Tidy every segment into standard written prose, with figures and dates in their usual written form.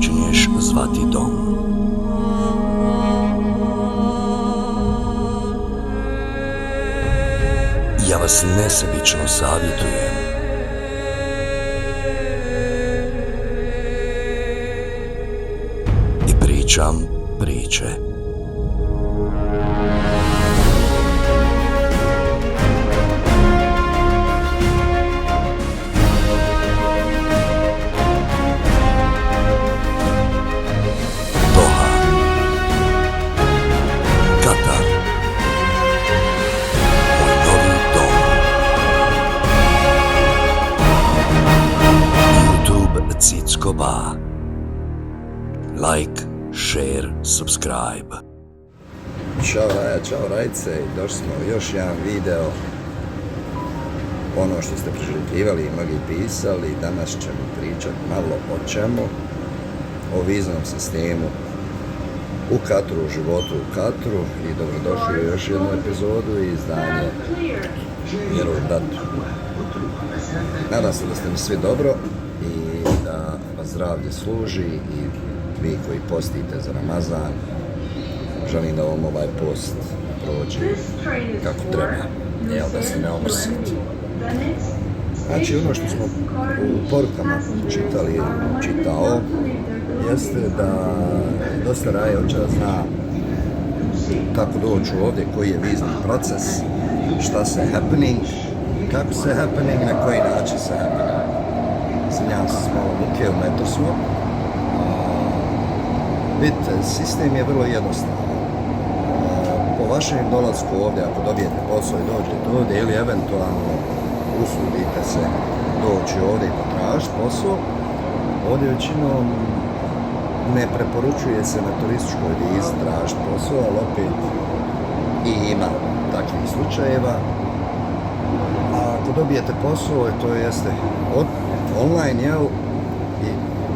počinješ zvati dom. Ja vas nesebično savjetujem i pričam priče. Doha, Katar, moj novi dom. YouTube Cicko Ba. Like, share, subscribe. Ćao Raja, čao Rajce, došli smo u još jedan video. Ono što ste priželjkivali i mnogi pisali, danas ćemo pričati malo o čemu? O viznom sistemu u Katru, u životu u Katru i dobrodošli u još jednu epizodu i izdanje Vjeru u bratu. Nadam se da ste mi svi dobro i da vas zdravlje služi i vi koji postite za Ramazan, želim da vam ovaj post prođe kako treba, da se ne omrsite. Znači, ono što smo u porukama čitao, jeste da dosta Raje od čas zna kako doći ovdje, koji je vizni proces, šta se happening, kako se happening, na koji način se happening. Izvinjavam se s malo muke u metosu. Vidite, sistem je vrlo jednostavan. Po vašem dolasku ovdje, ako dobijete posao i dođete ovdje ili eventualno usudite se doći ovdje i potražiti posao, ovdje većinom ne preporučuje se na turističkoj vizi tražiti posao, ali opet i ima takvih slučajeva. A ako dobijete posao, to jeste online, i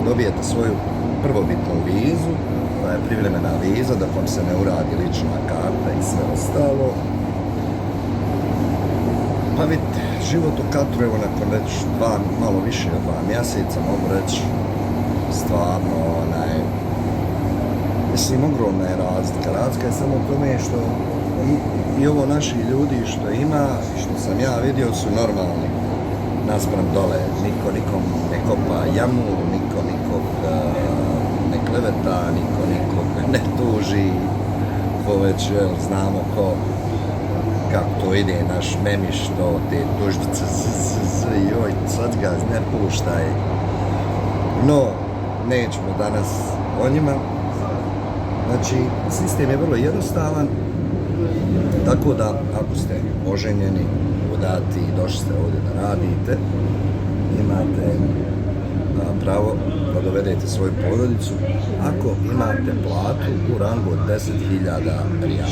dobijete svoju prvobitnu vizu, koja je privremena viza, da vam se ne uradi lična karta i sve ostalo. Pa vidite, život u Katru, evo nakon već malo više od 2 mjeseca, mogu reći, stvarno, mislim, ogromna je razlika. Razlika je samo u tome što i ovo naši ljudi što ima, što sam ja vidio, su normalni naspram dole. Niko nikom ne kopa jamu, niko nikog ne kleveta, niko nikog ne tuži, ko već znamo kako to ide, naš memiš, to te tužbice, joj, sad ga ne puštaj. No, nećemo danas o njima. Znači, sistem je vrlo jednostavan, tako da ako ste oženjeni, udati i došli ste ovdje da radite, imate pravo da dovedete svoju porodicu ako imate platu u rangu od 10.000 rijala.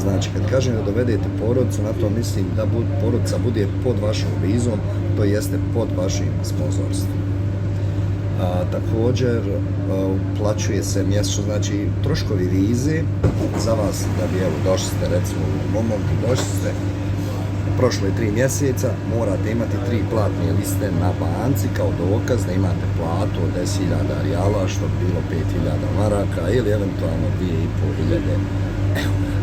Znači, kad kažem da dovedete porodicu, na to mislim da porodica bude pod vašom vizom, to jeste pod vašim sponzorstvom. Također, uplaćuje se mjesečno, znači troškovi vize za vas da bi došli ste, recimo u momentu došli ste, prošlo je 3 mjeseca, morate imati 3 platne liste na banci kao dokaz da imate platu od 10.000 rijala, što bi bilo 5.000 maraka ili eventualno 2.500 eura.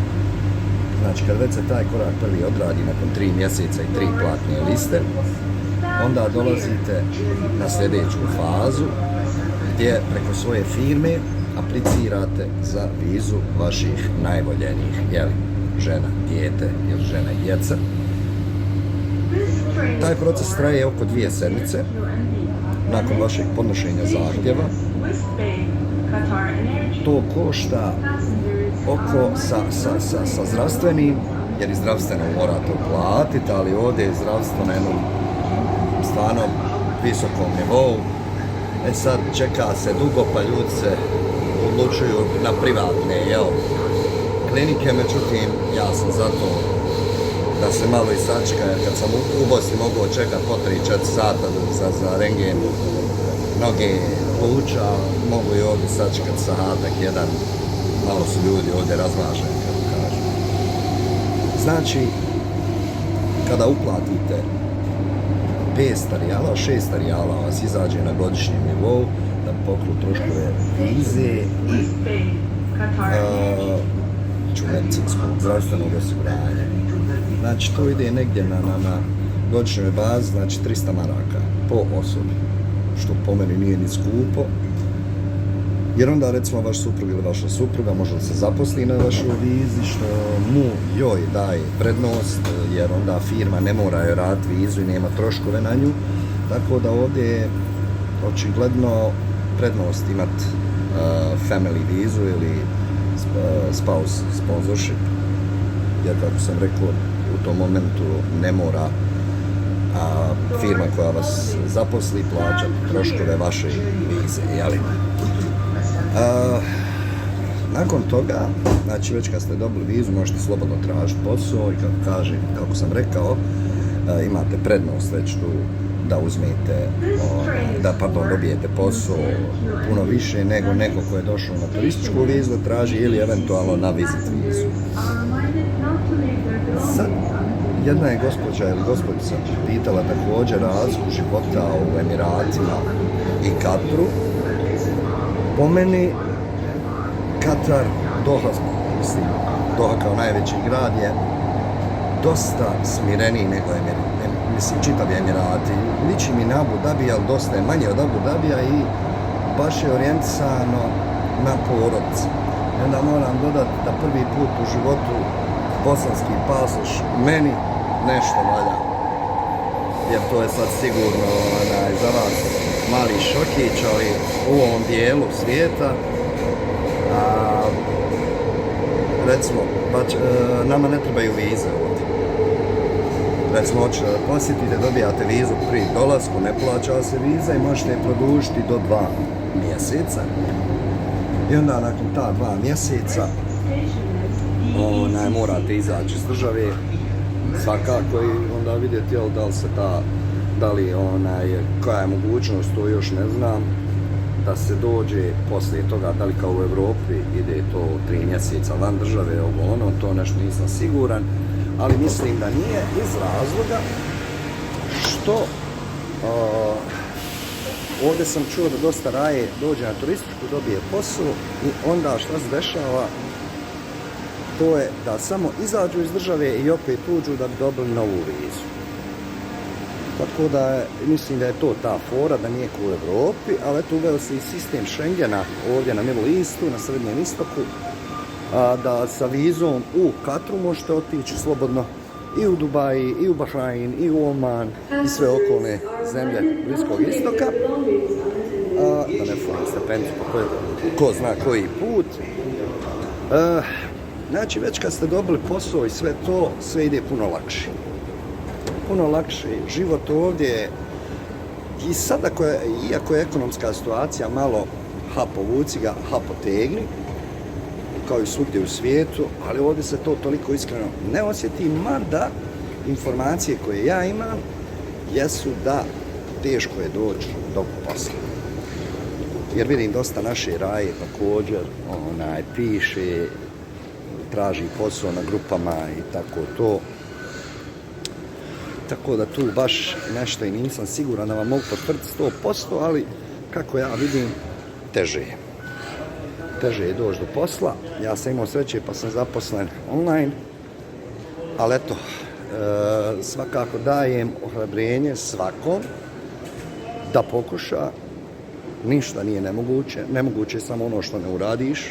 Znači, kad već se taj korak prvi odradi nakon 3 mjeseca i 3 platne liste, onda dolazite na sljedeću fazu gdje preko svoje firme aplicirate za vizu vaših najvoljenijih, žena, dijete ili žena i djeca. Taj proces traje oko 2 sedmice nakon vašeg podnošenja zahtjeva. To košta oko sa zdravstvenim, jer i zdravstveno morate uplatiti, ali ovdje je zdravstvo na jednom stvarno visokom nivou. Sad čeka se dugo, pa ljudi se odlučuju na privatne klinike, međutim ja sam zato da se malo i sačka, jer kad sam u Bosni mogao čekati po 3-4 sata za rengen noge pluća, mogu i ovdje sačekati sahatak jedan, malo su ljudi ovdje razmaženi, kako kažu. Znači, kada uplatite 500 rijala, 600 rijala vas izađe na godišnjem nivou, da pokru troškove vize i medicinskog zdravstvenog osiguranja. Znači to ide negdje na godišnjoj bazi, znači 300 maraka po osobi, što po meni nije ni skupo. Jer onda recimo vaš suprug ili vaša supruga može da se zaposli na vašoj vizi, što mu joj daje prednost, jer onda firma ne mora joj raditi vizu i nema troškove na nju. Tako da ovdje je očigledno prednost imati family vizu ili spouse sponsorship, jer kako sam rekao, u tom momentu ne mora firma koja vas zaposli plaćati troškove vaše vize, jeli? Nakon toga, znači već kad ste dobili vizu, možete slobodno tražiti posao i kako sam rekao, imate prednost već tu da uzmete, dobijete posao puno više nego neko ko je došao na turističku vizu da traži ili eventualno na vizit vizu. Sad, jedna je gospođa ili gospođica pitala također razliku života u Emiratima i Katru. Po meni, Katar, Doha kao najveći grad je dosta smireniji nego čitavi Emirati. Liči mi na Abu Dhabi, ali dosta je manje od Abu Dhabija i baš je orijentisano na porodice. I onda moram dodati da prvi put u životu bosanski pasoš meni nešto valja. Jer to je sad sigurno za vas mali šokić, ali u ovom dijelu svijeta, recimo, nama ne trebaju vize ovdje. Recimo, hoćete da posjetite, dobijate vizu pri dolasku, ne plaća se viza i možete je produžiti do 2 mjeseca. I onda nakon ta 2 mjeseca morate izaći iz države, svakako, i onda vidjeti koja je mogućnost, to još ne znam, da se dođe poslije toga, da li kao u Europi ide to 3 mjeseca van države, to nešto nisam siguran, ali mislim da nije iz razloga što ovdje sam čuo da dosta raje dođe na turističku, dobije posao i onda šta se dešava, to je da samo izađu iz države i opet uđu da bi dobili novu vizu. Tako da mislim da je to ta fora, da nije kao u Europi, ali eto uveo se i sistem Schengena ovdje na Middle Eastu, na Srednjem istoku, da sa vizom u Katru možete otići slobodno i u Dubaji, i u Bahrain, i u Oman, i sve okolne zemlje Bliskog istoka. Da ne furam stepenicu po ko zna koji put. Znači, već kad ste dobili posao i sve to, sve ide puno lakše. Puno lakše. Život ovdje i sada, iako je ekonomska situacija malo povuci ga, potegni, kao i svugdje u svijetu, ali ovdje se to toliko iskreno ne osjeti, mada informacije koje ja imam jesu da teško je doći do posla. Jer vidim dosta naše raje također piše, traži posao na grupama i tako to. Tako da tu baš nešto i nisam siguran da vam mogu potvrditi 100%, ali kako ja vidim, teže je. Teže je doći do posla. Ja sam imao sreće pa sam zaposlen online, ali eto, svakako dajem ohrabrenje svakom da pokuša. Ništa nije nemoguće. Nemoguće je samo ono što ne uradiš.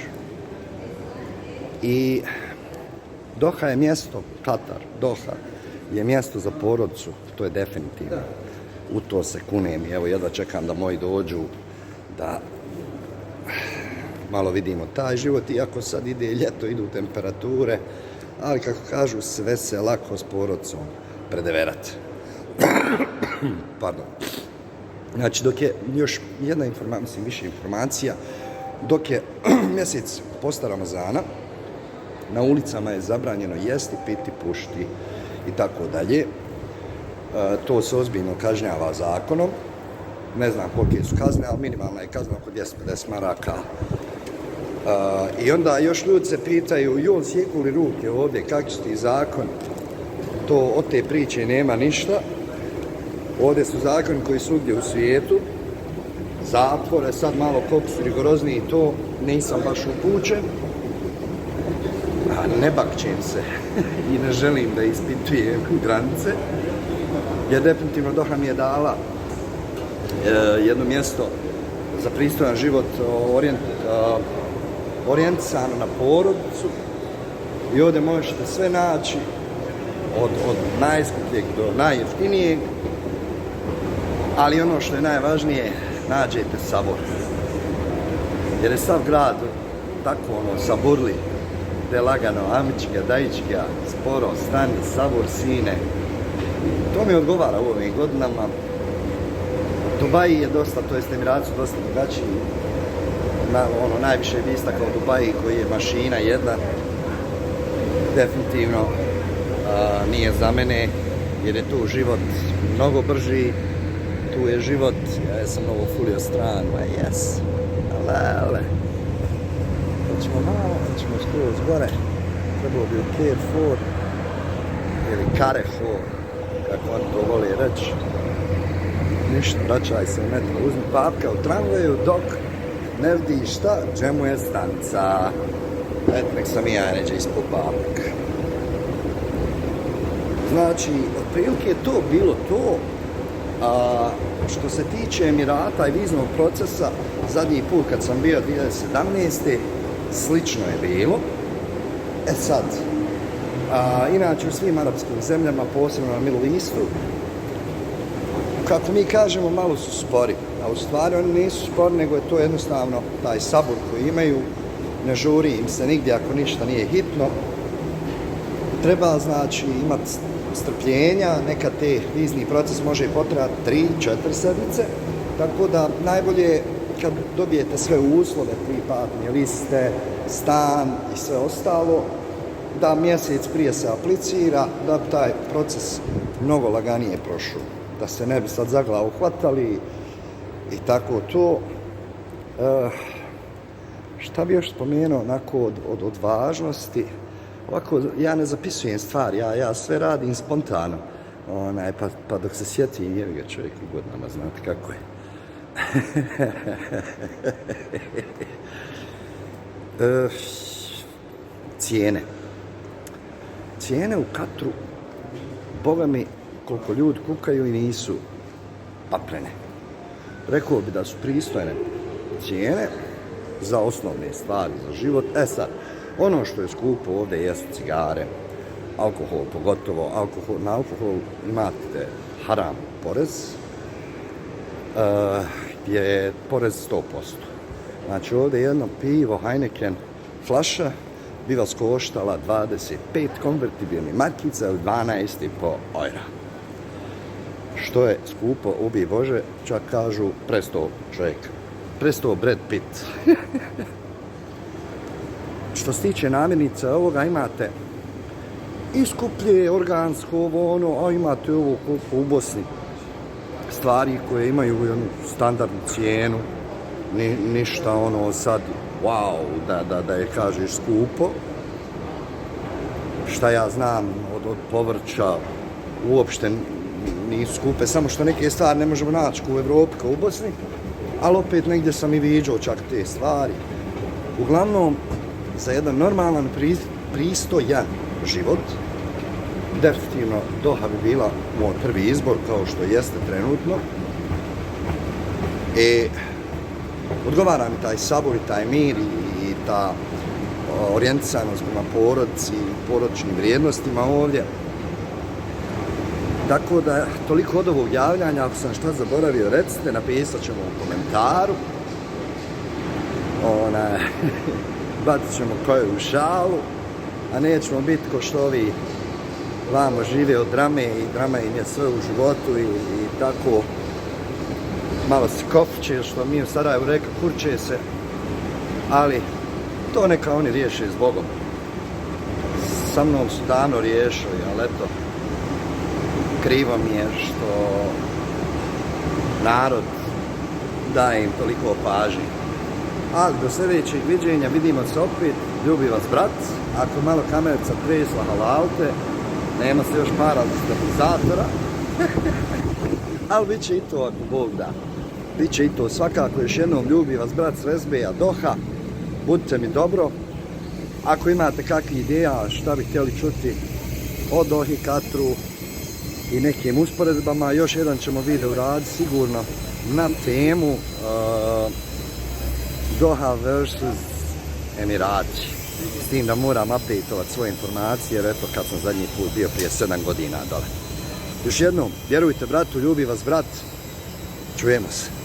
I Doha je mjesto, Katar, Doha je mjesto za porodicu, to je definitivno. U to se kunem i evo jedva čekam da moji dođu, da malo vidimo taj život, iako sad ide ljeto, idu temperature, ali kako kažu, sve se lako s porodicom predeverati. Pardon. Znači, dok je još jedna informacija, mislim više informacija, dok je mjesec post Ramazana, na ulicama je zabranjeno jesti, piti, pušiti i tako dalje. To se ozbiljno kažnjava zakonom. Ne znam kolike su kazne, ali minimalna je kazna oko 250 maraka. I onda još ljudi se pitaju, sjeku li ruke ovdje, kakvi su ti zakon? To od te priče nema ništa. Ovdje su zakoni koji su svugdje u svijetu. zatvore, sad malo koliko su rigorozniji to, nisam baš upućen. Ne bakćem se i ne želim da ispitujem granice, jer definitivno Doha mi je dala jedno mjesto za pristojan život orijentisano na porodicu i ovdje možete sve naći od najskupljeg do najjeftinijeg, ali ono što je najvažnije, nađete sabor, jer je sav grad tako saburli, gdje lagano, amička, dajička, sporo, stani, sabor, sine. To mi odgovara u ovim godinama. Dubaji je dosta, to jest Emirati su dosta drugačiji. Najviše bi istakao Dubaji koji je mašina jedna. Definitivno nije za mene, jer je tu život mnogo brži. Tu je život, ja sam mnogo fulio stran, ma jes, ale. Hoćemo malo, hoćemo skroz gore. Trebalo bi u Carrefour ili Carrefour, kako on to voli reći. Ništa, vraćaj se u metro, uzmi papka u tramvaju dok ne vidiš šta, čemu je stanica. Eto, nek sam i ja neđe ispod papka. Znači, otprilike je to bilo to. Što se tiče Emirata i viznog procesa, zadnji put kad sam bio 2017. slično je bilo. E sad, inače u svim arapskim zemljama, posebno na Middle Eastu, kako mi kažemo, malo su spori. A u stvari oni nisu spori, nego je to jednostavno taj sabor koji imaju, ne žuri im se nigdje ako ništa nije hitno. Treba, znači, imati strpljenja, nekad te vizni proces može i potrajati 3-4 sedmice, tako da najbolje kad dobijete sve uslove, pripatne liste, stan i sve ostalo, da mjesec prije se aplicira, da bi taj proces mnogo laganije prošao, da se ne bi sad za glavu hvatali i tako to. Šta bi još spomenuo onako od važnosti? Ovako, ja ne zapisujem stvari, ja sve radim spontano. Pa dok se sjetim, jevi ga čovjek u godinama, znate kako je. Cijene. Cijene u Katru, boga mi, koliko ljudi kukaju i nisu paprene. Rekao bi da su pristojne cijene za osnovne stvari, za život. E sad, ono što je skupo ovdje jesu cigare, alkohol pogotovo, na alkohol imate haram porez, gdje je porez 100%. Znači ovdje jedno pivo Heineken flaša bi vas koštala 25 konvertibilnih markica ili 12,5 eura. Što je skupo, ubij Bože, čak kažu presto čovjek, presto Brad Pitt. Što se tiče namirnica ovoga, imate i skuplje, organsko, a imate ovo koliko u Bosni stvari koje imaju jednu standardnu cijenu, ništa sad, wow, da je kažeš skupo. Šta ja znam od povrća, uopšte nisu skupe, samo što neke stvari ne možemo naći u Evropi kao u Bosni, ali opet negdje sam i viđao čak te stvari. Uglavnom, za jedan normalan, pristojan život, definitivno Doha bi bila moj prvi izbor, kao što jeste trenutno. Odgovara mi taj sabor i taj mir i ta orijentisanost prema porodici i porodičnim vrijednostima ovdje. Tako da, toliko od ovog javljanja, ako sam šta zaboravio, recite, napisat ćemo u komentaru. Bacit ćemo koju u šalu, a nećemo biti ko što ovi vamo žive od drame i drama im je sve u životu i tako malo se kofiće, što mi u Sarajevu reka kurče se, ali to neka oni riješe s Bogom. Sa mnom su davno riješili, ali eto, krivo mi je što narod daje im toliko pažnje. Ali do sljedećeg viđenja, vidimo se opet, ljubi vas brat, ako malo kamerica tresla, halalte, nema se još para za stabilizatora, ali bit će i to ako Bog da. Biće i to svakako. Još jednom ljubi vas brat s Vezbeja Doha. Budite mi dobro. Ako imate kakvih ideja šta bi htjeli čuti o Dohi, Katru i nekim usporedbama, još jedan ćemo video uraditi sigurno na temu Doha vs. Emirati. S tim da moram updateovati svoje informacije, jer eto kad sam zadnji put bio prije 7 godina dole. Još jednom, vjerujte bratu, ljubi vas brat. Čujemo se.